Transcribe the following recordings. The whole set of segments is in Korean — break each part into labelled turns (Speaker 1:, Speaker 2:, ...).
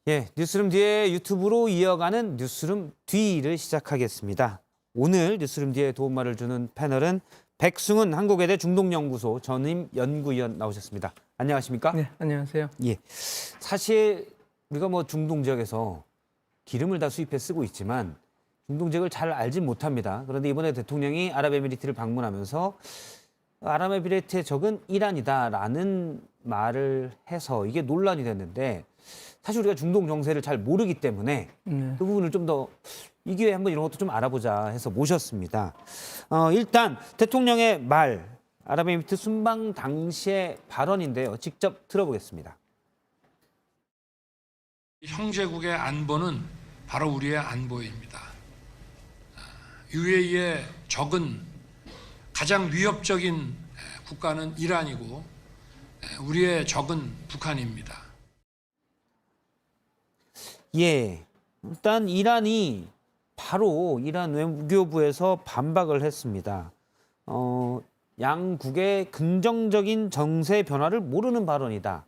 Speaker 1: 예, 뉴스룸 뒤에 유튜브로 이어가는 뉴스룸 뒤를 시작하겠습니다. 오늘 뉴스룸 뒤에 도움말을 주는 패널은 백승훈 한국외대 중동연구소 전임 연구위원 나오셨습니다. 안녕하십니까?
Speaker 2: 네, 안녕하세요.
Speaker 1: 예, 사실 우리가 뭐 중동 지역에서 기름을 다 수입해 쓰고 있지만 중동 지역을 잘 알진 못합니다. 그런데 이번에 대통령이 아랍에미리트를 방문하면서 아랍에미리트의 적은 이란이다라는 말을 해서 이게 논란이 됐는데 사실 우리가 중동 정세를 잘 모르기 때문에
Speaker 2: 네.
Speaker 1: 그 부분을 좀 더 이 기회에 한번 이런 것도 좀 알아보자 해서 모셨습니다. 일단 대통령의 말, 아랍에미리트 순방 당시의 발언인데요. 직접 들어보겠습니다.
Speaker 3: 형제국의 안보는 바로 우리의 안보입니다. UAE의 적은 가장 위협적인 국가는 이란이고 우리의 적은 북한입니다.
Speaker 1: 예, 일단 이란이 바로 이란 외교부에서 반박을 했습니다. 양국의 긍정적인 정세 변화를 모르는 발언이다.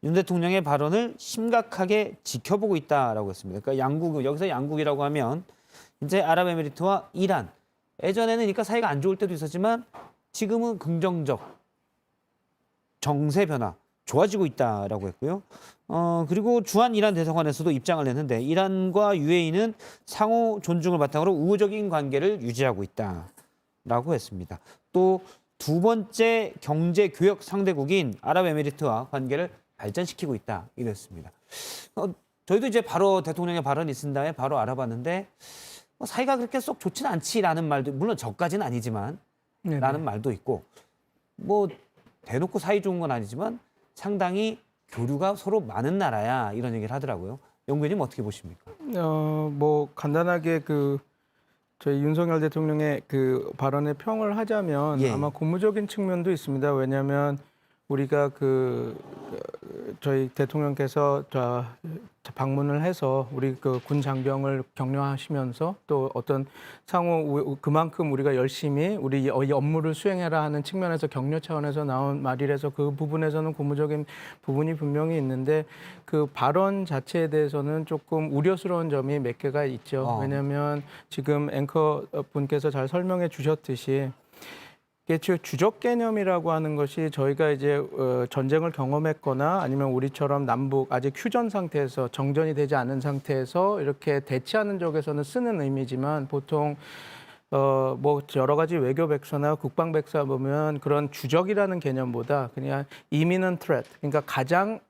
Speaker 1: 윤 대통령의 발언을 심각하게 지켜보고 있다라고 했습니다. 그러니까 양국, 여기서 양국이라고 하면 이제 아랍에미리트와 이란. 예전에는 그러니까 사이가 안 좋을 때도 있었지만 지금은 긍정적 정세 변화, 좋아지고 있다라고 했고요. 그리고 주한 이란 대사관에서도 입장을 냈는데 이란과 UAE는 상호 존중을 바탕으로 우호적인 관계를 유지하고 있다라고 했습니다. 또 두 번째 경제 교역 상대국인 아랍에미리트와 관계를 발전시키고 있다 이랬습니다. 저희도 이제 바로 대통령의 발언이 있은 다음에 바로 알아봤는데 사이가 그렇게 쏙 좋지는 않지라는 말도 물론 저까지는 아니지만
Speaker 2: 네네.
Speaker 1: 라는 말도 있고 뭐 대놓고 사이 좋은 건 아니지만 상당히 교류가 서로 많은 나라야 이런 얘기를 하더라고요. 연구위원님 어떻게 보십니까?
Speaker 2: 뭐 간단하게 저희 윤석열 대통령의 그 발언에 평을 하자면
Speaker 1: 예.
Speaker 2: 아마 고무적인 측면도 있습니다. 왜냐하면 우리가 저희 대통령께서 방문을 해서 우리 군 장병을 격려하시면서 또 어떤 상호 그만큼 우리가 열심히 우리 업무를 수행해라 하는 측면에서 격려 차원에서 나온 말이라서 그 부분에서는 고무적인 부분이 분명히 있는데 그 발언 자체에 대해서는 조금 우려스러운 점이 몇 개가 있죠. 왜냐하면 지금 앵커 분께서 잘 설명해 주셨듯이 이게 주적 개념이라고 하는 것이 저희가 이제 전쟁을 경험했거나 아니면 우리처럼 남북 아직 휴전 상태에서 정전이 되지 않은 상태에서 이렇게 대치하는 쪽에서는 쓰는 의미지만 보통 뭐 여러 가지 외교 백서나 국방 백서 보면 그런 주적이라는 개념보다 그냥 imminent threat, 그러니까 가장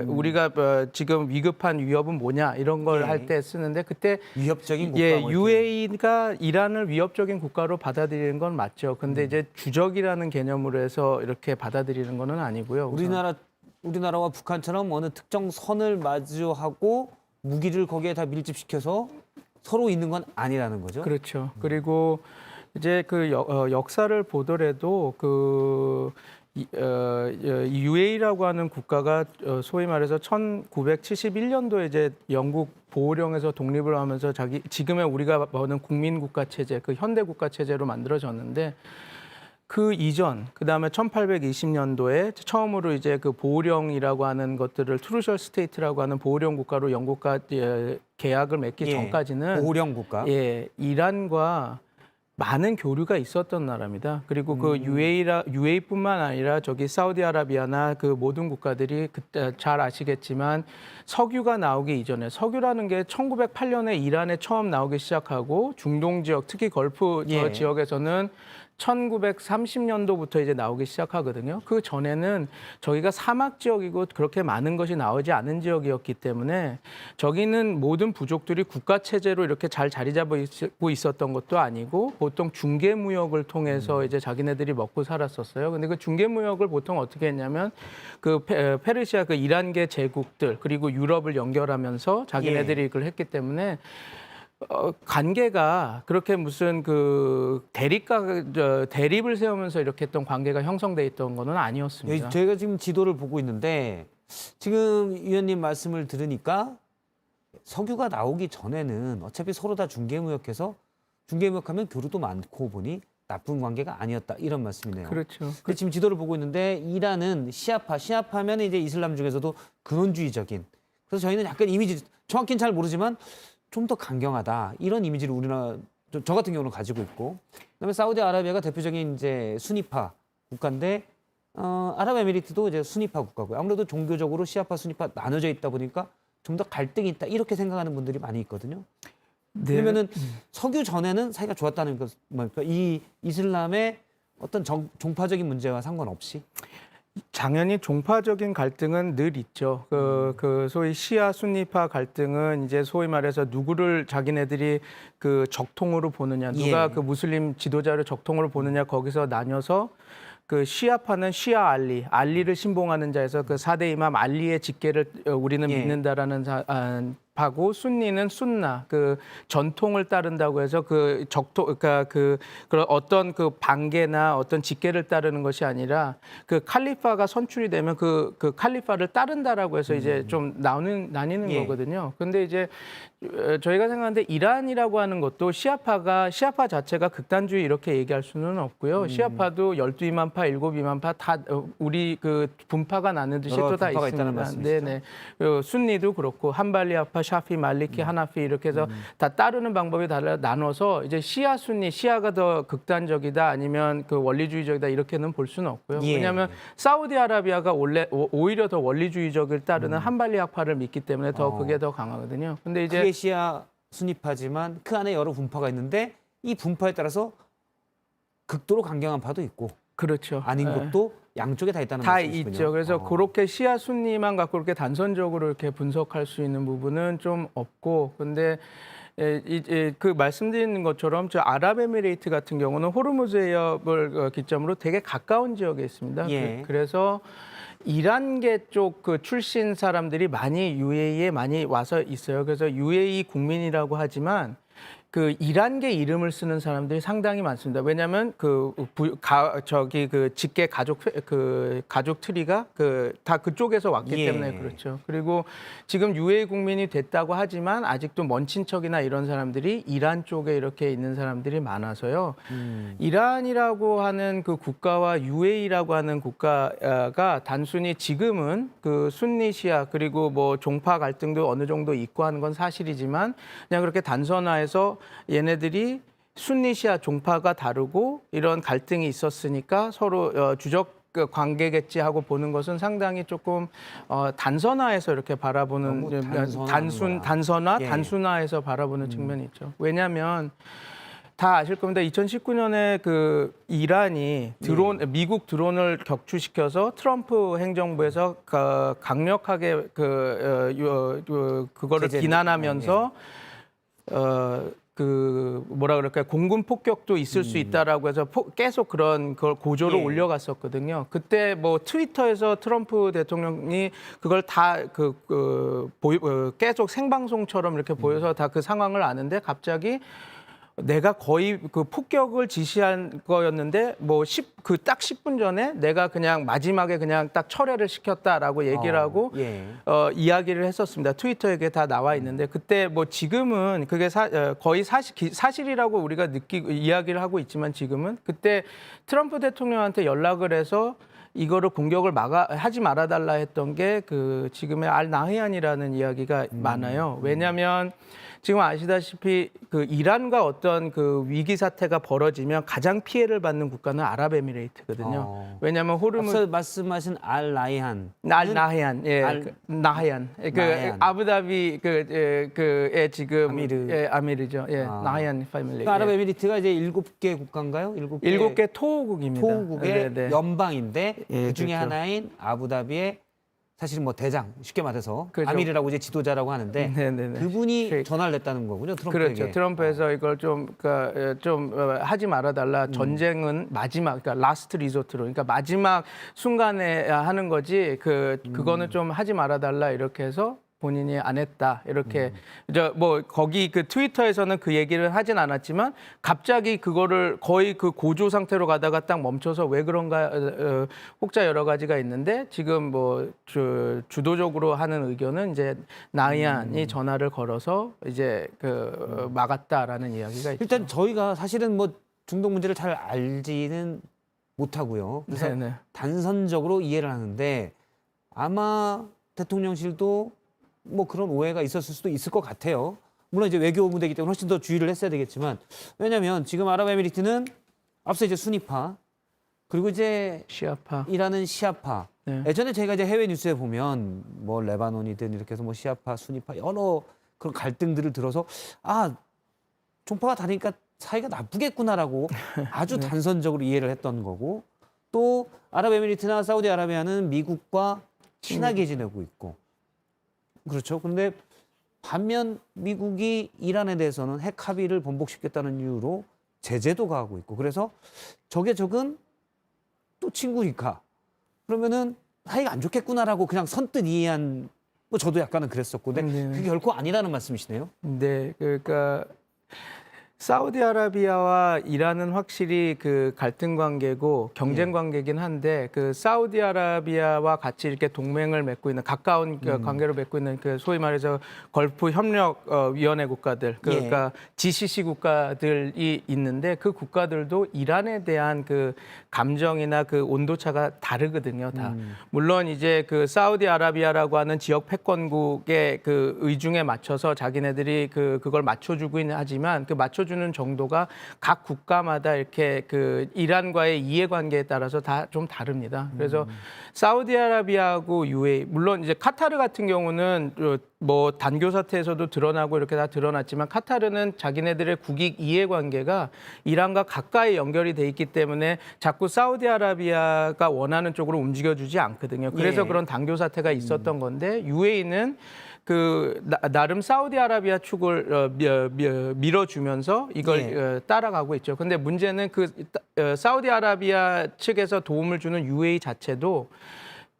Speaker 2: 우리가 지금 위급한 위협은 뭐냐 이런 걸
Speaker 1: 예.
Speaker 2: 할 때 쓰는데 그때
Speaker 1: 위협적인 국가
Speaker 2: 예,
Speaker 1: 뭐 이렇게.
Speaker 2: UAE가 이란을 위협적인 국가로 받아들이는 건 맞죠. 근데 이제 주적이라는 개념으로 해서 이렇게 받아들이는 거는 아니고요. 우선.
Speaker 1: 우리나라와 북한처럼 어느 특정 선을 마주하고 무기를 거기에 다 밀집시켜서 서로 있는 건 아니라는 거죠.
Speaker 2: 그렇죠. 그리고 이제 역사를 보더라도 UAE라고 하는 국가가 소위 말해서 1971년도에 이제 영국 보호령에서 독립을 하면서 지금의 우리가 보는 국민국가 체제, 그 현대 국가 체제로 만들어졌는데 그 이전, 그 다음에 1820년도에 처음으로 이제 그 보호령이라고 하는 것들을 트루셜 스테이트라고 하는 보호령 국가로 영국과 계약을 맺기
Speaker 1: 예,
Speaker 2: 전까지는
Speaker 1: 보호령 국가.
Speaker 2: 예, 이란과 많은 교류가 있었던 나라입니다. 그리고 그 UAE뿐만 아니라 저기 사우디아라비아나 그 모든 국가들이 그때 잘 아시겠지만 석유가 나오기 이전에 석유라는 게 1908년에 이란에 처음 나오기 시작하고 중동 지역, 특히 걸프
Speaker 1: 예.
Speaker 2: 지역에서는 1930년도부터 이제 나오기 시작하거든요. 그 전에는 저희가 사막 지역이고 그렇게 많은 것이 나오지 않은 지역이었기 때문에 저기는 모든 부족들이 국가 체제로 이렇게 잘 자리 잡고 있었던 것도 아니고 보통 중개 무역을 통해서 이제 자기네들이 먹고 살았었어요. 근데 그 중개 무역을 보통 어떻게 했냐면 그 페르시아 그 이란계 제국들 그리고 유럽을 연결하면서 자기네들이 그걸 했기 때문에 관계가 그렇게 무슨 대립을 세우면서 이렇게 했던 관계가 형성돼 있던 거는 아니었습니다.
Speaker 1: 저희가 지금 지도를 보고 있는데 지금 위원님 말씀을 들으니까 석유가 나오기 전에는 어차피 서로 다 중개무역해서 중개무역하면 교류도 많고 보니 나쁜 관계가 아니었다 이런 말씀이네요.
Speaker 2: 그렇죠.
Speaker 1: 근데 지금 지도를 보고 있는데 이란은 시아파면 이제 이슬람 중에서도 근원주의적인 그래서 저희는 약간 이미지 정확히는 잘 모르지만 좀 더 강경하다 이런 이미지를 우리나라 저 같은 경우는 가지고 있고, 그다음에 사우디아라비아가 대표적인 이제 수니파 국가인데 아랍에미리트도 이제 수니파 국가고요. 아무래도 종교적으로 시아파, 수니파 나눠져 있다 보니까 좀 더 갈등이 있다 이렇게 생각하는 분들이 많이 있거든요.
Speaker 2: 네.
Speaker 1: 그러면은 석유 전에는 사이가 좋았다는 것 뭡니까? 이 이슬람의 어떤 종파적인 문제와 상관없이
Speaker 2: 당연히 종파적인 갈등은 늘 있죠. 그 소위 시아 순니파 갈등은 이제 소위 말해서 누구를 자기네들이 그 적통으로 보느냐, 누가
Speaker 1: 예.
Speaker 2: 그 무슬림 지도자를 적통으로 보느냐 거기서 나뉘어서 그 시아파는 시아 알리를 신봉하는 자에서 그 4대 이맘 알리의 직계를 우리는
Speaker 1: 예.
Speaker 2: 믿는다라는 파고, 순니는 순나 그 전통을 따른다고 해서 그 적통 그러니까 그런 어떤 그 반계나 어떤 직계를 따르는 것이 아니라 그 칼리파가 선출이 되면 그 칼리파를 따른다라고 해서 이제 좀 나뉘는
Speaker 1: 예.
Speaker 2: 거거든요. 근데 이제 저희가 생각하는데 이란이라고 하는 것도 시아파 자체가 극단주의 이렇게 얘기할 수는 없고요. 시아파도 12이만파, 7이만파 다 우리 그 분파가 나누듯이
Speaker 1: 여러
Speaker 2: 또 다
Speaker 1: 분파가 있다는
Speaker 2: 있습니다.
Speaker 1: 말씀이시죠?
Speaker 2: 네네. 순니도 그렇고 한발리아파, 샤피, 말리키, 하나피 이렇게 해서 다 따르는 방법이 달라 나눠서 이제 시아 순니, 시아가 더 극단적이다 아니면 그 원리주의적이다 이렇게는 볼 수는 없고요.
Speaker 1: 예.
Speaker 2: 왜냐하면 사우디아라비아가 오히려 더 원리주의적을 따르는 한발리아파를 믿기 때문에 더 그게 더 강하거든요. 근데 이제
Speaker 1: 그게 시아 수니파지만 그 안에 여러 분파가 있는데 이 분파에 따라서 극도로 강경한 파도 있고
Speaker 2: 그렇죠.
Speaker 1: 아닌
Speaker 2: 예.
Speaker 1: 곳도 양쪽에 다 있다는
Speaker 2: 다
Speaker 1: 말씀이시군요.
Speaker 2: 있죠. 그래서 그렇게 시아 순니만 갖고 그렇게 단선적으로 이렇게 분석할 수 있는 부분은 좀 없고, 근데 그 말씀드리는 것처럼 저 아랍에미레이트 같은 경우는 호르무즈 해협을 기점으로 되게 가까운 지역에 있습니다.
Speaker 1: 예.
Speaker 2: 그래서 이란계 쪽 그 출신 사람들이 많이 UAE에 많이 와서 있어요. 그래서 UAE 국민이라고 하지만 그 이란계 이름을 쓰는 사람들이 상당히 많습니다. 왜냐하면 그 직계 가족 트리가 다 그쪽에서 왔기
Speaker 1: 예.
Speaker 2: 때문에 그렇죠. 그리고 지금 UAE 국민이 됐다고 하지만 아직도 먼 친척이나 이런 사람들이 이란 쪽에 이렇게 있는 사람들이 많아서요. 이란이라고 하는 그 국가와 UAE라고 하는 국가가 단순히 지금은 그 순니 시아 그리고 뭐 종파 갈등도 어느 정도 있고 하는 건 사실이지만 그냥 그렇게 단선화해서 얘네들이 순니 시아 종파가 다르고 이런 갈등이 있었으니까 서로 주적 관계겠지 하고 보는 것은 상당히 조금 단선화해서 이렇게 바라보는
Speaker 1: 너무
Speaker 2: 단순화해서 바라보는 측면이 있죠. 왜냐하면 다 아실 겁니다. 2019년에 그 이란이 미국 드론을 격추시켜서 트럼프 행정부에서 강력하게 그거를 비난하면서 뭐라 그럴까요? 공군 폭격도 있을 수 있다라고 해서 계속 그런 걸 고조를
Speaker 1: 예.
Speaker 2: 올려갔었거든요. 그때 뭐 트위터에서 트럼프 대통령이 그걸 다 계속 생방송처럼 이렇게 보여서 다 그 상황을 아는데 갑자기 내가 거의 그 폭격을 지시한 거였는데 뭐 딱 10분 전에 내가 그냥 마지막에 그냥 딱 철회를 시켰다라고 얘기를 하고
Speaker 1: 예.
Speaker 2: 이야기를 했었습니다. 트위터에 다 나와 있는데 그때 뭐 지금은 그게 거의 사실이라고 우리가 이야기를 하고 있지만 지금은 그때 트럼프 대통령한테 연락을 해서 이거를 공격을 하지 말아달라 했던 게 그 지금의 알 나히안이라는 이야기가 많아요. 왜냐하면 지금 아시다시피 그 이란과 어떤 그 위기 사태가 벌어지면 가장 피해를 받는 국가는 아랍에미레이트거든요. 왜냐하면 호르무즈
Speaker 1: 앞서 말씀하신 알 나이한
Speaker 2: 나히안, 나히안,
Speaker 1: 나히안.
Speaker 2: 아부다비 그의 지금
Speaker 1: 아미르.
Speaker 2: 아미르죠. 나히안 패밀리.
Speaker 1: 그 아랍에미리트가 이제 7개 국가인가요?
Speaker 2: 7개 토호국입니다.
Speaker 1: 토국의
Speaker 2: 네.
Speaker 1: 연방인데
Speaker 2: 예,
Speaker 1: 그 중에
Speaker 2: 그렇죠.
Speaker 1: 하나인 아부다비의 사실 뭐 대장 쉽게 말해서
Speaker 2: 그렇죠.
Speaker 1: 아미르라고 이제 지도자라고 하는데
Speaker 2: 네네네.
Speaker 1: 그분이 전화를 냈다는 거군요. 트럼프에게.
Speaker 2: 그렇죠. 트럼프에서 이걸 좀 하지 말아달라. 전쟁은 마지막, 그러니까 라스트 리조트로, 그러니까 마지막 순간에 하는 거지. 그거는 좀 하지 말아달라 이렇게 해서 본인이 안 했다 이렇게 뭐 거기 그 트위터에서는 그 얘기를 하진 않았지만 갑자기 그거를 거의 그 고조 상태로 가다가 딱 멈춰서 왜 그런가 혹자 여러 가지가 있는데 지금 뭐 주도적으로 하는 의견은 이제 나이안이 전화를 걸어서 이제 막았다라는 이야기가 있죠.
Speaker 1: 일단 저희가 사실은 뭐 중동 문제를 잘 알지는 못하고요. 그래서
Speaker 2: 네네.
Speaker 1: 단선적으로 이해를 하는데 아마 대통령실도 뭐 그런 오해가 있었을 수도 있을 것 같아요. 물론 이제 외교 무대이기 때문에 훨씬 더 주의를 했어야 되겠지만 왜냐하면 지금 아랍에미리트는 앞서 이제 수니파 그리고 이제
Speaker 2: 시아파.
Speaker 1: 이라는 시아파.
Speaker 2: 네.
Speaker 1: 예전에 저희가 이제 해외 뉴스에 보면 뭐 레바논이든 이렇게 해서 뭐 시아파, 수니파 여러 그런 갈등들을 들어서 아 종파가 다르니까 사이가 나쁘겠구나라고 아주
Speaker 2: 네.
Speaker 1: 단선적으로 이해를 했던 거고 또 아랍에미리트나 사우디아라비아는 미국과 친하게 지내고 있고 그렇죠. 근데 반면 미국이 이란에 대해서는 핵 합의를 번복시켰다는 이유로 제재도 가하고 있고 그래서 적의 적은 또 친구니까 그러면은 사이가 안 좋겠구나라고 그냥 선뜻 이해한 뭐 저도 약간은 그랬었고 근데
Speaker 2: 네.
Speaker 1: 그게 결코 아니라는 말씀이시네요.
Speaker 2: 네, 그러니까 사우디아라비아와 이란은 확실히 그 갈등 관계고 경쟁 관계긴 한데 그 사우디아라비아와 같이 이렇게 동맹을 맺고 있는 가까운 그 관계로 맺고 있는 그 소위 말해서 걸프 협력 위원회 국가들 그러니까 GCC 국가들이 있는데 그 국가들도 이란에 대한 그 감정이나 그 온도차가 다르거든요. 다 물론 이제 그 사우디아라비아라고 하는 지역 패권국의 그 의중에 맞춰서 자기네들이 그걸 맞춰주고 있는 하지만 그 맞춰주는 정도가 각 국가마다 이렇게 그 이란과의 이해관계에 따라서 다 좀 다릅니다. 그래서 사우디아라비아하고 UAE 물론 이제 카타르 같은 경우는 뭐 단교 사태에서도 드러나고 이렇게 다 드러났지만 카타르는 자기네들의 국익 이해관계가 이란과 가까이 연결이 돼 있기 때문에 자꾸 사우디아라비아가 원하는 쪽으로 움직여주지 않거든요. 그래서
Speaker 1: 예.
Speaker 2: 그런 단교 사태가 있었던 건데 UAE는 그 나름 사우디아라비아 축을 밀어주면서 이걸 따라가고 있죠. 근데 문제는 그 사우디아라비아 측에서 도움을 주는 UAE 자체도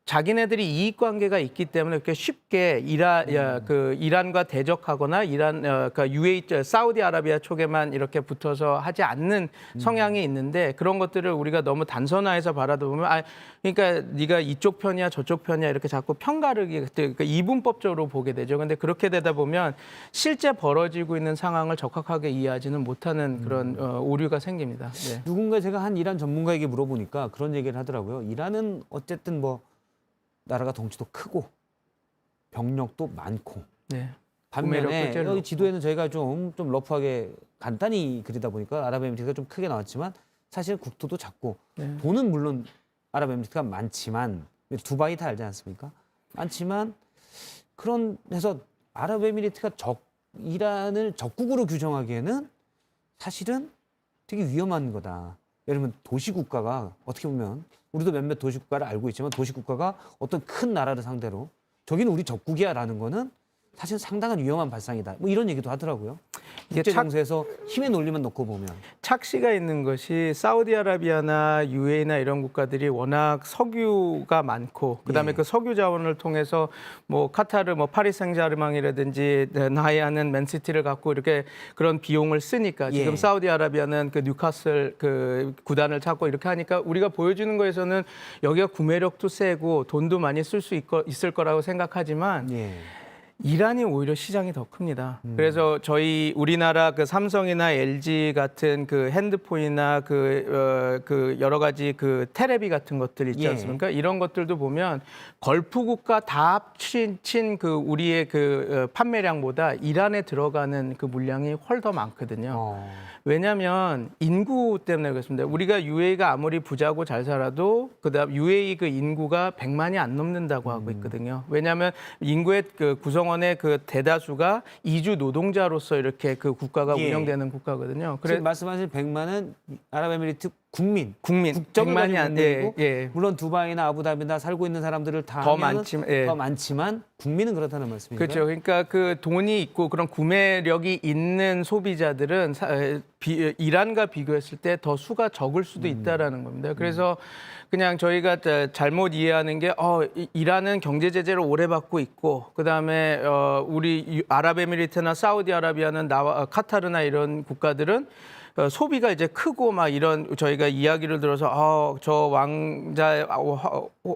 Speaker 2: 자기네들이 이익 관계가 있기 때문에 그렇게 쉽게 이란과 대적하거나 그러니까 UAE 사우디아라비아 쪽에만 이렇게 붙어서 하지 않는 성향이 있는데 그런 것들을 우리가 너무 단선화해서 바라보면 그러니까 네가 이쪽 편이야 저쪽 편이야 이렇게 자꾸 편가르기 그러니까 이분법적으로 보게 되죠. 근데 그렇게 되다 보면 실제 벌어지고 있는 상황을 적확하게 이해하지는 못하는 그런 오류가 생깁니다. 네.
Speaker 1: 누군가 제가 한 이란 전문가에게 물어보니까 그런 얘기를 하더라고요. 이란은 어쨌든 뭐 나라가 덩치도 크고 병력도 많고
Speaker 2: 네.
Speaker 1: 반면에
Speaker 2: 구매력도 제일
Speaker 1: 여기
Speaker 2: 높고.
Speaker 1: 지도에는 저희가 좀 러프하게 간단히 그리다 보니까 아랍에미리트가 좀 크게 나왔지만 사실 국토도 작고
Speaker 2: 네.
Speaker 1: 돈은 물론 아랍에미리트가 많지만 두바이 다 알지 않습니까? 많지만 그런 해서 아랍에미리트가 이란을 적국으로 규정하기에는 사실은 되게 위험한 거다. 예를 들면 도시국가가 어떻게 보면 우리도 몇몇 도시국가를 알고 있지만 도시국가가 어떤 큰 나라를 상대로 저기는 우리 적국이야라는 거는 사실 상당한 위험한 발상이다. 뭐 이런 얘기도 하더라고요.
Speaker 2: 이게
Speaker 1: 국제 정세에서 힘의 논리만 놓고 보면.
Speaker 2: 착시가 있는 것이 사우디아라비아나 UAE나 이런 국가들이 워낙 석유가 많고 그다음에 그 석유 자원을 통해서 뭐 카타르 뭐 파리 생제르맹이라든지 나이아는 맨시티를 갖고 이렇게 그런 비용을 쓰니까 지금 사우디아라비아는 그 뉴카슬 그 구단을 찾고 이렇게 하니까 우리가 보여주는 거에서는 여기가 구매력도 세고 돈도 많이 쓸 수 있을 거라고 생각하지만 이란이 오히려 시장이 더 큽니다. 그래서 우리나라 그 삼성이나 LG 같은 그 핸드폰이나 그 여러 가지 그 테레비 같은 것들 있지 않습니까? 이런 것들도 보면 걸프 국가 다 합친 그 우리의 그 판매량보다 이란에 들어가는 그 물량이 훨 더 많거든요. 왜냐하면 인구 때문에 그렇습니다. 우리가 UAE가 아무리 부자고 잘 살아도 그다음 UAE 그 인구가 100만이 안 넘는다고 하고 있거든요. 왜냐하면 인구의 그 구성원의 그 대다수가 이주 노동자로서 이렇게 그 국가가 운영되는 국가거든요.
Speaker 1: 지금 말씀하신 100만은 아랍에미리트 국민 국적을
Speaker 2: 100만이
Speaker 1: 가진
Speaker 2: 안
Speaker 1: 국민이고 물론 두바이나 아부다비나 살고 있는 사람들을 다
Speaker 2: 더
Speaker 1: 하면은
Speaker 2: 많지만
Speaker 1: 더 많지만 국민은 그렇다는 말씀이죠.
Speaker 2: 그렇죠. 그러니까 그 돈이 있고 그런 구매력이 있는 소비자들은 이란과 비교했을 때 더 수가 적을 수도 있다라는 겁니다. 그래서 그냥 저희가 잘못 이해하는 게 이란은 경제 제재를 오래 받고 있고 그다음에 우리 아랍에미리트나 사우디아라비아는 카타르나 이런 국가들은 소비가 이제 크고 막 이런 저희가 이야기를 들어서 저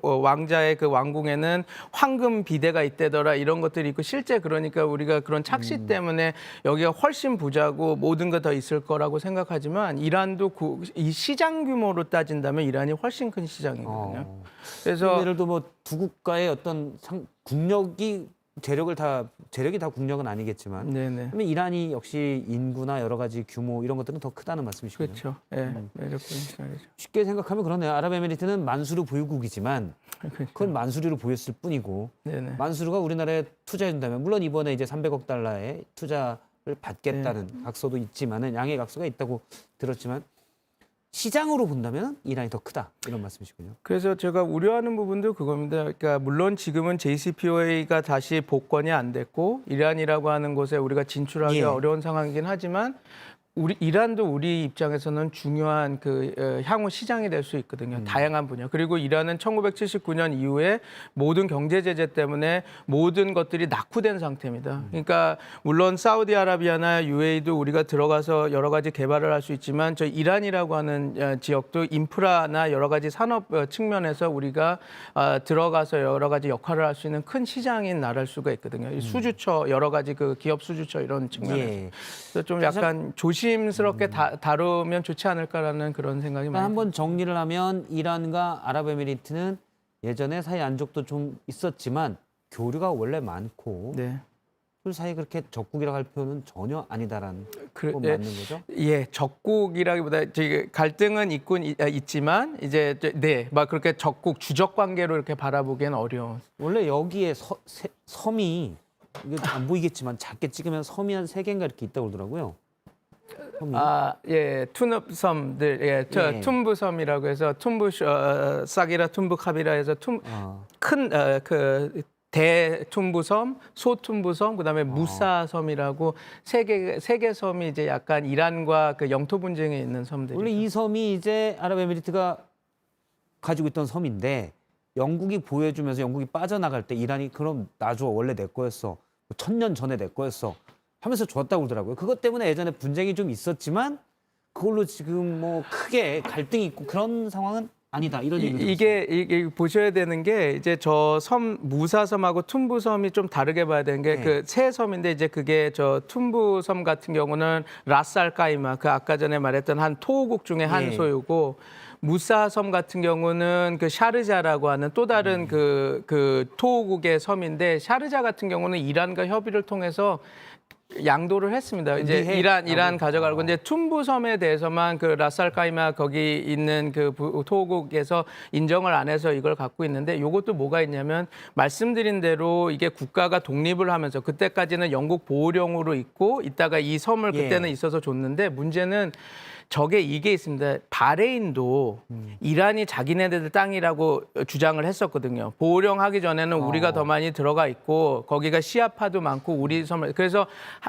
Speaker 2: 왕자의 그 왕궁에는 황금 비대가 있대더라 이런 것들이 있고 실제 그러니까 우리가 그런 착시 때문에 여기가 훨씬 부자고 모든 거 더 있을 거라고 생각하지만 이란도 이 시장 규모로 따진다면 이란이 훨씬 큰 시장이거든요. 그래서
Speaker 1: 예를 들어 뭐 두 국가의 어떤 국력이 재력이 다 국력은 아니겠지만
Speaker 2: 네네.
Speaker 1: 그러면 이란이 역시 인구나 여러 가지 규모 이런 것들은 더 크다는 말씀이시군요.
Speaker 2: 그렇죠. 예. 매력적인 시나리오죠.
Speaker 1: 쉽게 생각하면 그러네요. 아랍에미리트는 만수르 보유국이지만
Speaker 2: 그렇죠.
Speaker 1: 그건 만수르로 보였을 뿐이고
Speaker 2: 네네.
Speaker 1: 만수르가 우리나라에 투자해 준다면 물론 이번에 이제 300억 달러의 투자를 받겠다는 각서도 있지만은 양해 각서가 있다고 들었지만 시장으로 본다면 이란이 더 크다 이런 말씀이시군요.
Speaker 2: 그래서 제가 우려하는 부분도 그겁니다. 그러니까 물론 지금은 JCPOA가 다시 복권이 안 됐고 이란이라고 하는 곳에 우리가 진출하기
Speaker 1: 예.
Speaker 2: 어려운 상황이긴 하지만 이란도 우리 입장에서는 중요한 향후 시장이 될 수 있거든요. 다양한 분야. 그리고 이란은 1979년 이후에 모든 경제 제재 때문에 모든 것들이 낙후된 상태입니다. 그러니까 물론 사우디아라비아나 UAE도 우리가 들어가서 여러 가지 개발을 할 수 있지만 저 이란이라고 하는 지역도 인프라나 여러 가지 산업 측면에서 우리가 들어가서 여러 가지 역할을 할 수 있는 큰 시장인 나라일 수가 있거든요. 이 수주처 여러 가지 그 기업 수주처 이런 측면에서.
Speaker 1: 예.
Speaker 2: 그래서 좀 약간 조심스럽게 다루면 좋지 않을까라는 그런 생각이 많이
Speaker 1: 한번 정리를 하면 이란과 아랍에미리트는 예전에 사이 안족도 좀 있었지만 교류가 원래 많고
Speaker 2: 네.
Speaker 1: 둘 사이 그렇게 적국이라고 할 표현은 전혀 아니다라는 건
Speaker 2: 예,
Speaker 1: 맞는 거죠?
Speaker 2: 예, 적국이라기보다 갈등은 있지만 이제 막 그렇게 적국 주적 관계로 이렇게 바라보기엔 어려운.
Speaker 1: 원래 여기에 섬이 이게 안 보이겠지만 작게 찍으면 섬이 한 3개인가 이렇게 있다고 그러더라고요. 섬이.
Speaker 2: 예, 투늪섬들,
Speaker 1: 예.
Speaker 2: 툼부섬이라고 해서 싹이라 툼부캅이라 해서 큰 대툼부섬, 소툼부섬, 그다음에 무사섬이라고 세 개 섬이 이제 약간 이란과 그 영토 분쟁에 있는 섬들.
Speaker 1: 원래 이 섬이 이제 아랍에미리트가 가지고 있던 섬인데 영국이 보여주면서 영국이 빠져나갈 때 이란이 그럼 놔줘 원래 내 거였어 1000년 전에 내 거였어 하면서 줬다고 그러더라고요. 그것 때문에 예전에 분쟁이 좀 있었지만 그걸로 지금 뭐 크게 갈등이 있고 그런 상황은 아니다 이런 얘기도
Speaker 2: 이게 보셔야 되는 게 이제 저 섬 무사섬하고 툼부섬이 좀 다르게 봐야 되는 게
Speaker 1: 네.
Speaker 2: 그 세 섬인데 이제 그게 저 툼부섬 같은 경우는 라스알카이마 그 아까 전에 말했던 한 토호국 중에 한
Speaker 1: 예.
Speaker 2: 소유고 무사섬 같은 경우는 그 샤르자라고 하는 또 다른 그 토호국의 섬인데 샤르자 같은 경우는 이란과 협의를 통해서 양도를 했습니다. 이제 이란 가져가고 이제 툼부섬에 대해서만 그 라스알카이마 거기 있는 그 토호국에서 인정을 안 해서 이걸 갖고 있는데 이것도 뭐가 있냐면 말씀드린 대로 이게 국가가 독립을 하면서 그때까지는 영국 보호령으로 있고 있다가 이 섬을 그때는 있어서 줬는데 문제는 저게 이게 있습니다. 바레인도 이란이 자기네들 땅이라고 주장을 했었거든요. 보호령 하기 전에는 우리가 더 많이 들어가 있고 거기가 시아파도 많고 우리 섬을 그래서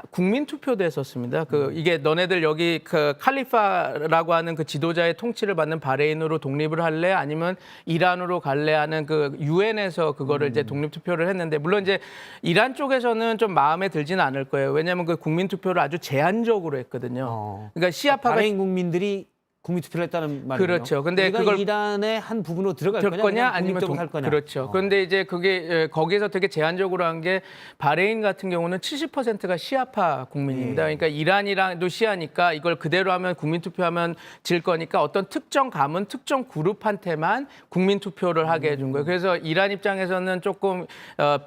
Speaker 2: 국민 투표도 했었습니다. 그 이게 너네들 여기 그 칼리파라고 하는 그 지도자의 통치를 받는 바레인으로 독립을 할래 아니면 이란으로 갈래 하는 그 유엔에서 그거를 이제 독립 투표를 했는데 물론 이제 이란 쪽에서는 좀 마음에 들지는 않을 거예요. 왜냐하면 그 국민 투표를 아주 제한적으로 했거든요. 그러니까 시아파가
Speaker 1: 바레인 국민들이 국민투표를 했다는 말이에요.
Speaker 2: 그렇죠. 근데
Speaker 1: 그러니까
Speaker 2: 그걸
Speaker 1: 이란의 한 부분으로 들어갈
Speaker 2: 거냐
Speaker 1: 거냐
Speaker 2: 아니면
Speaker 1: 독립적으로 할 거냐.
Speaker 2: 그렇죠. 그런데 이제 그게 거기에서 되게 제한적으로 한 게 바레인 같은 경우는 70%가 시아파 국민입니다. 그러니까 이란이랑도 시아니까 이걸 그대로 하면 국민투표하면 질 거니까 어떤 특정 가문, 특정 그룹한테만 국민투표를 하게 해준 거예요. 그래서 이란 입장에서는 조금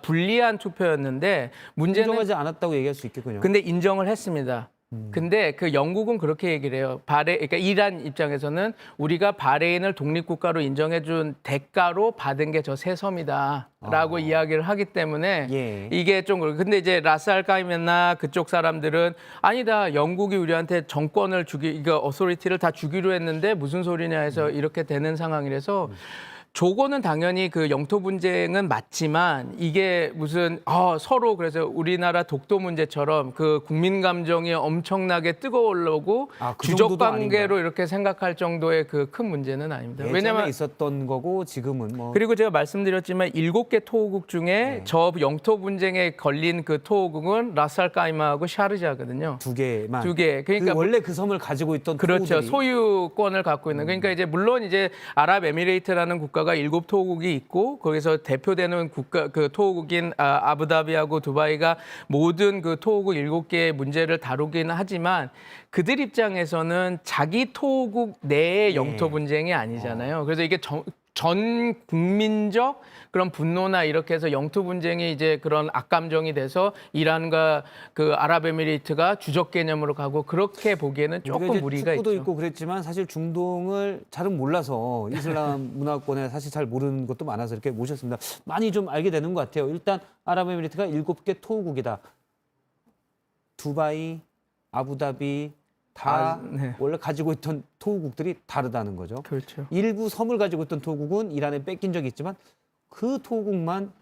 Speaker 2: 불리한 투표였는데 문제는
Speaker 1: 인정하지 않았다고 얘기할 수 있겠군요.
Speaker 2: 근데 인정을 했습니다. 근데 그 영국은 그렇게 얘기를 해요. 그러니까 이란 입장에서는 우리가 바레인을 독립국가로 인정해준 대가로 받은 게 저 세 섬이다라고 이야기를 하기 때문에 이게 좀 근데 이제 라스알카이마나 그쪽 사람들은 아니다. 영국이 우리한테 정권을 이거 어소리티를 다 주기로 했는데 무슨 소리냐 해서 이렇게 되는 상황이라서 조거는 당연히 그 영토 분쟁은 맞지만 이게 무슨 서로 그래서 우리나라 독도 문제처럼 그 국민 감정이 엄청나게 뜨거울려고
Speaker 1: 그
Speaker 2: 주적
Speaker 1: 정도도
Speaker 2: 관계로
Speaker 1: 아닌가요?
Speaker 2: 이렇게 생각할 정도의 그 큰 문제는 아닙니다.
Speaker 1: 예전에
Speaker 2: 왜냐면
Speaker 1: 있었던 거고 지금은 뭐
Speaker 2: 그리고 제가 말씀드렸지만 7개 토호국 중에 저 영토 분쟁에 걸린 그 토호국은 라스알카이마하고 샤르자거든요.
Speaker 1: 2개만.
Speaker 2: 2개. 그러니까
Speaker 1: 원래 그 섬을 가지고 있던
Speaker 2: 그렇죠.
Speaker 1: 토호들이.
Speaker 2: 소유권을 갖고 있는. 그러니까 이제 물론 이제 아랍에미레이트라는 국가가 7토호국이 있고 거기서 대표되는 국가 그 토호국인 아부다비하고 두바이가 모든 그 토호국 7개의 문제를 다루긴 하지만 그들 입장에서는 자기 토호국 내의 영토 분쟁이 아니잖아요. 그래서 이게 전 국민적 그런 분노나 이렇게 해서 영토 분쟁이 이제 그런 악감정이 돼서 이란과 그 아랍에미리트가 주적 개념으로 가고 그렇게 보기에는
Speaker 1: 우리가
Speaker 2: 조금
Speaker 1: 이제
Speaker 2: 무리가
Speaker 1: 축구도
Speaker 2: 있죠.
Speaker 1: 있고 그랬지만 사실 중동을 잘은 몰라서 이슬람 문화권에 사실 잘 모르는 것도 많아서 이렇게 모셨습니다. 많이 좀 알게 되는 것 같아요. 일단 아랍에미리트가 7개 토호국이다. 두바이, 아부다비 다
Speaker 2: 네.
Speaker 1: 원래 가지고 있던 토호국들이 다르다는 거죠.
Speaker 2: 그렇죠.
Speaker 1: 일부 섬을 가지고 있던 토호국은 이란에 뺏긴 적이 있지만 그 토호국만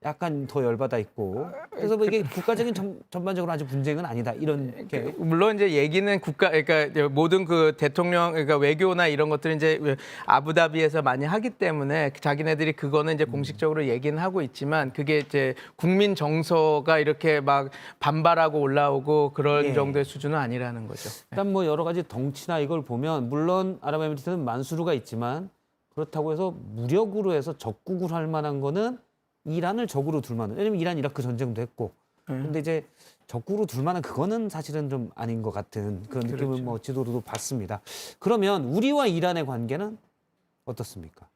Speaker 1: 약간 더 열받아 있고 그래서 뭐 이게 국가적인 전반적으로 아주 분쟁은 아니다 이런 게
Speaker 2: 물론 이제 얘기는 그러니까 모든 그 대통령, 그러니까 외교나 이런 것들은 이제 아부다비에서 많이 하기 때문에 자기네들이 그거는 이제 공식적으로 얘기는 하고 있지만 그게 이제 국민 정서가 이렇게 막 반발하고 올라오고 그런
Speaker 1: 예.
Speaker 2: 정도의 수준은 아니라는 거죠.
Speaker 1: 일단 뭐 여러 가지 덩치나 이걸 보면 물론 아랍에미리트는 만수르가 있지만 그렇다고 해서 무력으로 해서 적국을 할 만한 거는 이란을 적으로 둘 만한 왜냐면 이란 이라크 전쟁도 했고 근데 이제 적국으로 둘 만한 그거는 사실은 좀 아닌 것 같은 그런 느낌을
Speaker 2: 그렇죠.
Speaker 1: 뭐 지도로도 받습니다. 그러면 우리와 이란의 관계는 어떻습니까?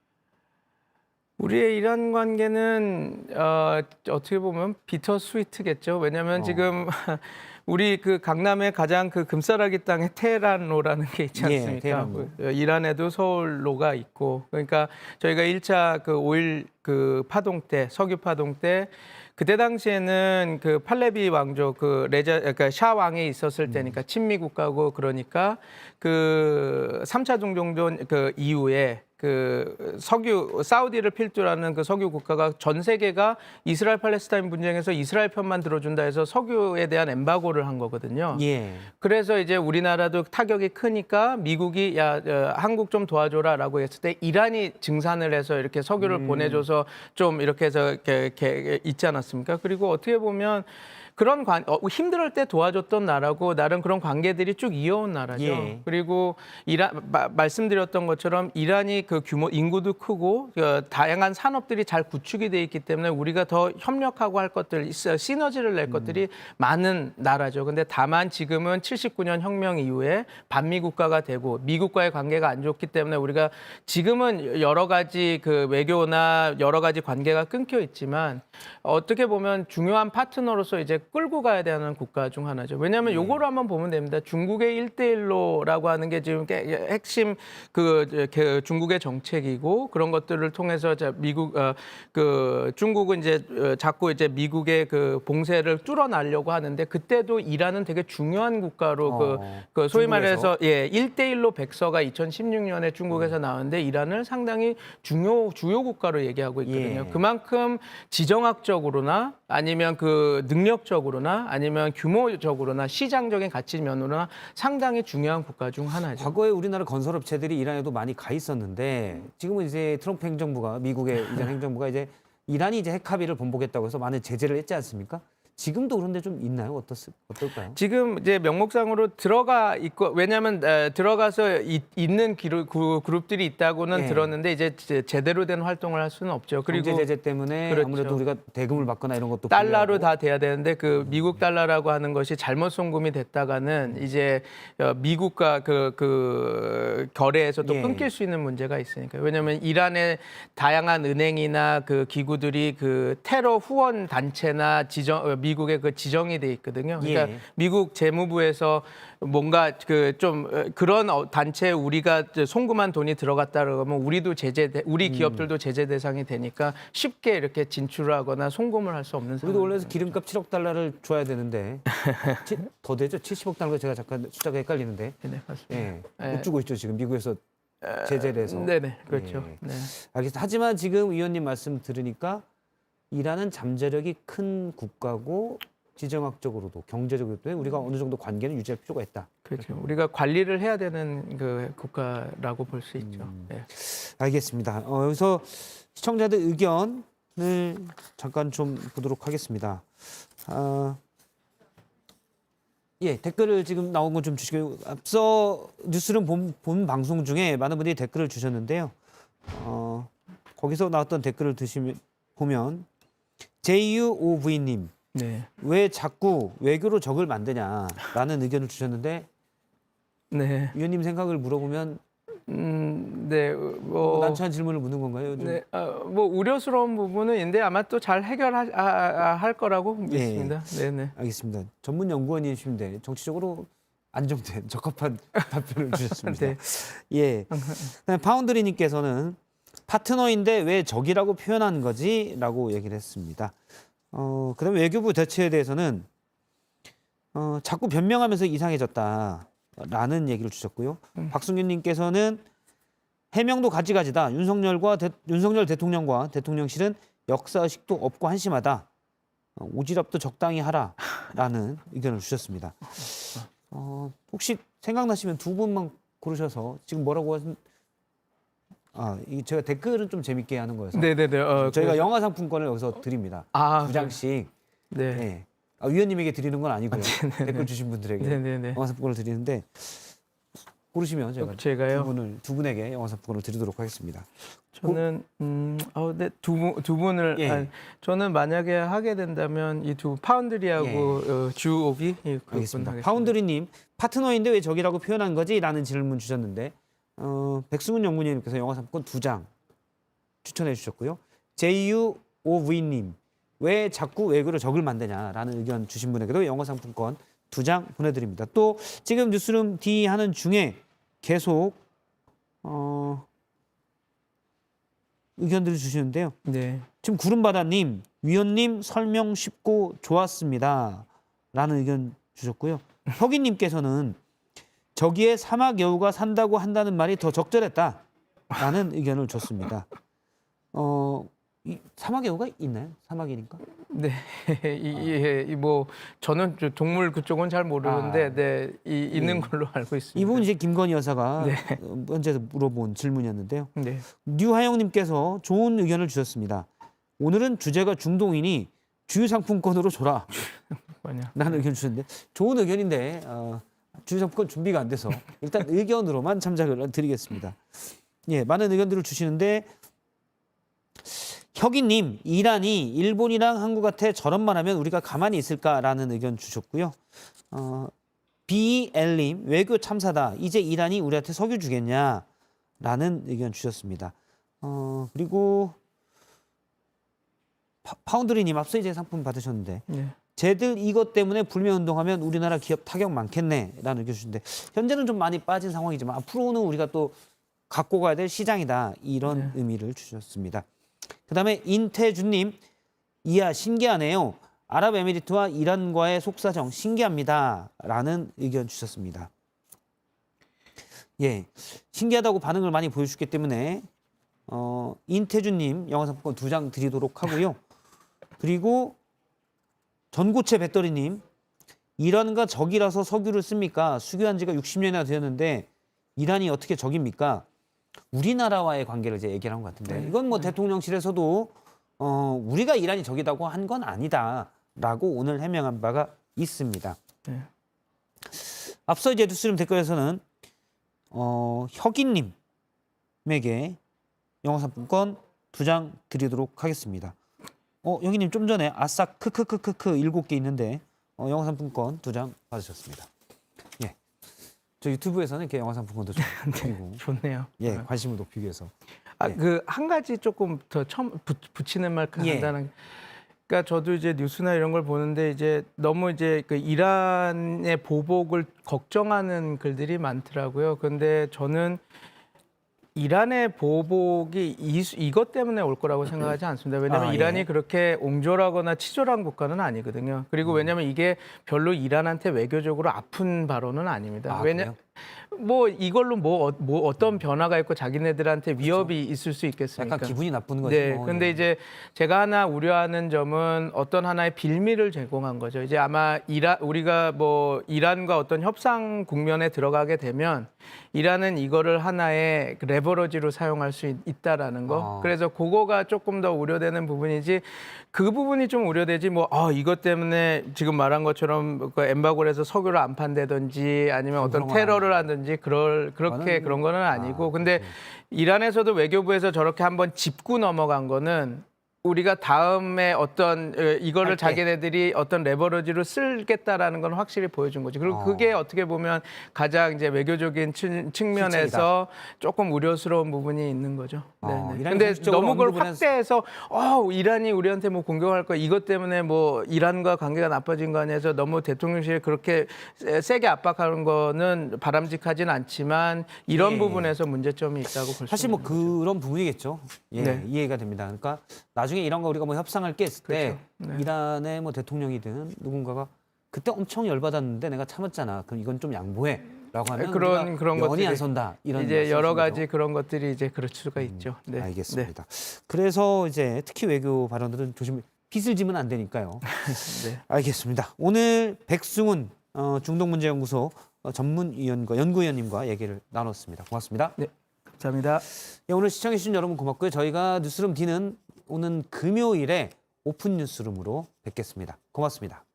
Speaker 2: 우리의 이란 관계는 어떻게 보면 비터 스위트겠죠. 왜냐하면 지금 우리 그 강남의 가장 그 금싸라기 땅에 테헤란로라는 게 있지
Speaker 1: 예,
Speaker 2: 않습니까?
Speaker 1: 테헤란로.
Speaker 2: 이란에도 서울로가 있고, 그러니까 저희가 1차 그 5.1 그 파동 때 석유 파동 때 그때 당시에는 그 팔레비 왕조 그 그러니까 샤 왕이 있었을 때니까 친미 국가고 그러니까 그 3차 중동전 그 이후에 그 석유 사우디를 필두로 하는 그 석유 국가가 전 세계가 이스라엘 팔레스타인 분쟁에서 이스라엘 편만 들어준다 해서 석유에 대한 엠바고를 한 거거든요.
Speaker 1: 예.
Speaker 2: 그래서 이제 우리나라도 타격이 크니까 미국이 한국 좀 도와줘라라고 했을 때 이란이 증산을 해서 이렇게 석유를 보내줘서 좀 이렇게 해서 이렇게 있지 않았습니까? 그리고 어떻게 보면 그런 힘들 때 도와줬던 나라고 나름 그런 관계들이 쭉 이어온 나라죠.
Speaker 1: 예.
Speaker 2: 그리고 말씀드렸던 것처럼 이란이 그 규모 인구도 크고 다양한 산업들이 잘 구축이 돼 있기 때문에 우리가 더 협력하고 할 것들 시너지를 낼 것들이 많은 나라죠. 근데 다만 지금은 79년 혁명 이후에 반미 국가가 되고 미국과의 관계가 안 좋기 때문에 우리가 지금은 여러 가지 그 외교나 여러 가지 관계가 끊겨 있지만 어떻게 보면 중요한 파트너로서 이제 끌고 가야 되는 국가 중 하나죠. 왜냐하면 요거를 한번 보면 됩니다. 중국의 1대1로라고 하는 게 지금 핵심 그 중국의 정책이고 그런 것들을 통해서 중국은 이제 자꾸 이제 미국의 그 봉쇄를 뚫어내려고 하는데 그때도 이란은 되게 중요한 국가로 그 소위 말해서 1대1로 백서가 2016년에 중국에서 나왔는데 이란을 상당히 주요 국가로 얘기하고 있거든요.
Speaker 1: 예.
Speaker 2: 그만큼 지정학적으로나 아니면 그 능력적으로나 아니면 규모적으로나 시장적인 가치 면으로나 상당히 중요한 국가 중 하나죠.
Speaker 1: 과거에 우리나라 건설업체들이 이란에도 많이 가 있었는데 지금은 이제 트럼프 행정부가 미국의 이전 행정부가 이제 이란이 이제 핵 합의를 번복했다고 해서 많은 제재를 했지 않습니까? 지금도 그런데 좀 있나요? 어떨까요?
Speaker 2: 지금 이제 명목상으로 들어가 있고 왜냐하면 들어가서 있는 그룹들이 있다고는
Speaker 1: 예.
Speaker 2: 들었는데 이제 제대로 된 활동을 할 수는 없죠. 그리고
Speaker 1: 경제 제재 때문에
Speaker 2: 그렇죠.
Speaker 1: 아무래도 우리가 대금을 받거나 이런 것도
Speaker 2: 달러로
Speaker 1: 불리하고.
Speaker 2: 다 돼야 되는데 그 미국 달러라고 하는 것이 잘못 송금이 됐다가는 이제 미국과 그 거래에서 또
Speaker 1: 예.
Speaker 2: 끊길 수 있는 문제가 있으니까 왜냐하면 이란의 다양한 은행이나 그 기구들이 그 테러 후원 단체나 미국의 그 지정이 돼 있거든요. 그러니까
Speaker 1: 예.
Speaker 2: 미국 재무부에서 뭔가 그 좀 그런 단체에 우리가 송금한 돈이 들어갔다 그러면 우리도 우리 기업들도 제재 대상이 되니까 쉽게 이렇게 진출하거나 송금을 할 수 없는 상황.
Speaker 1: 우리도 원래 기름값 7억 달러를 줘야 되는데 더 되죠? 70억 달러 제가 잠깐 숫자가 헷갈리는데.
Speaker 2: 네, 맞습니다.
Speaker 1: 예.
Speaker 2: 예.
Speaker 1: 못 주고 있죠 지금 미국에서 제재를 해서.
Speaker 2: 네네 그렇죠.
Speaker 1: 예.
Speaker 2: 네.
Speaker 1: 알겠습니다. 하지만 지금 위원님 말씀 들으니까 이란은 잠재력이 큰 국가고 지정학적으로도 경제적으로도 때문에 우리가 어느 정도 관계는 유지할 필요가 있다.
Speaker 2: 그렇죠. 우리가 관리를 해야 되는 그 국가라고 볼 수 있죠. 네.
Speaker 1: 알겠습니다. 여기서 시청자들 의견을 잠깐 좀 보도록 하겠습니다. 예, 댓글을 지금 나온 건 좀 주시고요. 앞서 뉴스룸 본 방송 중에 많은 분들이 댓글을 주셨는데요. 거기서 나왔던 댓글을 보면 JUOV님
Speaker 2: 네.
Speaker 1: 왜 자꾸 외교로 적을 만드냐라는 의견을 주셨는데
Speaker 2: 네.
Speaker 1: 위원님 생각을 물어보면
Speaker 2: 네, 뭐
Speaker 1: 난처한 질문을 묻는 건가요? 좀?
Speaker 2: 네, 뭐 우려스러운 부분은 있는데 아마 또 잘 해결할 거라고 믿습니다. 네, 네.
Speaker 1: 알겠습니다. 전문 연구원이신데 정치적으로 안정된 적합한 답변을 주셨습니다.
Speaker 2: 네.
Speaker 1: 예. 그다음에 파운드리님께서는 파트너인데 왜 적이라고 표현한 거지?라고 얘기를 했습니다. 그다음에 외교부 대처에 대해서는 자꾸 변명하면서 이상해졌다라는 얘기를 주셨고요. 박승균님께서는 해명도 가지가지다. 윤석열 대통령과 대통령실은 역사의식도 없고 한심하다. 오지랖도 적당히 하라라는 의견을 주셨습니다. 혹시 생각나시면 두 분만 고르셔서 지금 뭐라고 하신 이 제가 댓글은 좀 재밌게 하는 거여서
Speaker 2: 네, 네, 네.
Speaker 1: 저희가 영화 상품권을 여기서 드립니다. 두 장씩.
Speaker 2: 네.
Speaker 1: 네. 위원님에게 드리는 건 아니고요. 댓글 주신 분들에게
Speaker 2: 네, 네, 네.
Speaker 1: 영화 상품권을 드리는데 고르시면 제가 두 분에게 영화 상품권을 드리도록 하겠습니다.
Speaker 2: 저는 네, 두 분을
Speaker 1: 예.
Speaker 2: 저는 만약에 하게 된다면 이 두 파운드리하고 주옥이
Speaker 1: 알겠습니다. 파운드리님 파트너인데 왜 적이라고 표현한 거지?라는 질문 주셨는데 백승훈 연구위원님께서 영화 상품권 2장 추천해 주셨고요. JUOV님 왜 자꾸 외교로 적을 만드냐라는 의견 주신 분에게도 영화 상품권 2장 보내드립니다. 또 지금 뉴스룸 D 하는 중에 계속 의견들을 주시는데요.
Speaker 2: 네.
Speaker 1: 지금 구름바다님, 위원님 설명 쉽고 좋았습니다. 라는 의견 주셨고요. 혁이님께서는 저기에 사막 여우가 산다고 한다는 말이 더 적절했다. 라는 의견을 줬습니다. 이 사막 여우가 있나요? 사막이니까?
Speaker 2: 네, 뭐 저는 동물 그쪽은 잘 모르는데, 네, 있는 걸로 알고 있습니다.
Speaker 1: 이 부분 이제 김건희 여사가
Speaker 2: 네.
Speaker 1: 현재에서 물어본 질문이었는데요.
Speaker 2: 네,
Speaker 1: 류하영님께서 좋은 의견을 주셨습니다. 오늘은 주제가 중동이니 주유상품권으로 줘라.
Speaker 2: 뭐냐?
Speaker 1: 라는 의견 주셨는데 좋은 의견인데 주유상품권 준비가 안 돼서 일단 의견으로만 참작을 드리겠습니다. 예, 많은 의견들을 주시는데 혁이님, 이란이 일본이랑 한국한테 저런 말 하면 우리가 가만히 있을까라는 의견 주셨고요. BL님, 외교 참사다. 이제 이란이 우리한테 석유 주겠냐라는 의견 주셨습니다. 그리고 파운드리님 앞서 이제 상품 받으셨는데
Speaker 2: 네.
Speaker 1: 쟤들 이것 때문에 불매운동하면 우리나라 기업 타격 많겠네라는 의견 주셨는데 현재는 좀 많이 빠진 상황이지만 앞으로는 우리가 또 갖고 가야 될 시장이다 이런 의미를 주셨습니다. 그다음에 인태준님, 이야 신기하네요. 아랍에미리트와 이란과의 속사정 신기합니다라는 의견 주셨습니다. 예, 신기하다고 반응을 많이 보여주셨기 때문에 인태준님 영화 상품권 2장 드리도록 하고요. 그리고 전고체 배터리님, 이란과 적이라서 석유를 씁니까? 수교한 지가 60년이나 되었는데 이란이 어떻게 적입니까? 우리나라와의 관계를 이제 얘기를 한 것 같은데 이건 뭐 대통령실에서도 우리가 이란이 적이라고 한 건 아니다라고 오늘 해명한 바가 있습니다.
Speaker 2: 네.
Speaker 1: 앞서 이제 뉴스룸 댓글에서는 혁이님에게 영화 상품권 2장 드리도록 하겠습니다. 혁이님 좀 전에 아싸 크크크크크 7개 있는데 영화 상품권 2장 받으셨습니다. 예. 저 유튜브에서는 이렇게 영화 상품권도 좀 드리고
Speaker 2: 좋네요.
Speaker 1: 예, 관심을 높이기 위해서. 예.
Speaker 2: 그 한 가지 조금 더 붙이는 말 간단한. 그러니까 저도 이제 뉴스나 이런 걸 보는데 이제 너무 이제 그 이란의 보복을 걱정하는 글들이 많더라고요. 그런데 저는 이란의 보복이 이것 때문에 올 거라고 생각하지 않습니다. 왜냐하면 이란이 그렇게 옹졸하거나 치졸한 국가는 아니거든요. 그리고 왜냐하면 이게 별로 이란한테 외교적으로 아픈 발언은 아닙니다.
Speaker 1: 그래요?
Speaker 2: 뭐 이걸로 뭐 어떤 변화가 있고 자기네들한테 위협이 있을 수 있겠습니까?
Speaker 1: 약간 기분이 나쁜 거죠.
Speaker 2: 네. 근데 이제 제가 하나 우려하는 점은 어떤 하나의 빌미를 제공한 거죠. 이제 아마 우리가 뭐 이란과 어떤 협상 국면에 들어가게 되면 이란은 이거를 하나의 레버러지로 사용할 수 있다라는 거. 그래서 그거가 조금 더 우려되는 부분이지. 그 부분이 좀 우려되지. 뭐 이것 때문에 지금 말한 것처럼 그 엠바고를 해서 석유를 안 판다든지 아니면 어떤 테러를 하든지 그런 거는 아니고. 근데 이란에서도 외교부에서 저렇게 한번 짚고 넘어간 거는 우리가 다음에 어떤 이거를
Speaker 1: 할 때.
Speaker 2: 자기네들이 어떤 레버리지로 쓰겠다라는 건 확실히 보여준 거지. 그리고 그게 어떻게 보면 가장 이제 외교적인 측면에서 조금 우려스러운 부분이 있는 거죠.
Speaker 1: 이란이
Speaker 2: 근데
Speaker 1: 공식적으로
Speaker 2: 너무 그걸
Speaker 1: 언급은
Speaker 2: 확대해서 이란이 우리한테 뭐 공격할 거 이것 때문에 뭐 이란과 관계가 나빠진 거 아니야 해서 너무 대통령실에 그렇게 세게 압박하는 거는 바람직하진 않지만 이런
Speaker 1: 예.
Speaker 2: 부분에서 문제점이 있다고 볼 수 있습니다.
Speaker 1: 사실 뭐 그런 부분이겠죠. 예,
Speaker 2: 네.
Speaker 1: 이해가 됩니다. 그러니까 나중에 이런 거 우리가 뭐 협상할 게 있을 때
Speaker 2: 그렇죠. 네.
Speaker 1: 이란의 뭐 대통령이든 누군가가 그때 엄청 열받았는데 내가 참았잖아. 그럼 이건 좀 양보해라고 하면
Speaker 2: 그런
Speaker 1: 그런
Speaker 2: 것들이
Speaker 1: 연이 안 선다. 이런
Speaker 2: 이제 여러
Speaker 1: 말씀이신
Speaker 2: 가지
Speaker 1: 거죠?
Speaker 2: 그런 것들이 이제 그럴 수가 있죠. 네.
Speaker 1: 알겠습니다. 그래서 이제 특히 외교 발언들은 조심 빚을 지면 안 되니까요.
Speaker 2: 네.
Speaker 1: 알겠습니다. 오늘 백승훈 중동문제연구소 전문위원과 연구위원님과 얘기를 나눴습니다. 고맙습니다.
Speaker 2: 네. 감사합니다.
Speaker 1: 예, 오늘 시청해주신 여러분 고맙고요. 저희가 뉴스룸 D는 오는 금요일에 오픈 뉴스룸으로 뵙겠습니다. 고맙습니다.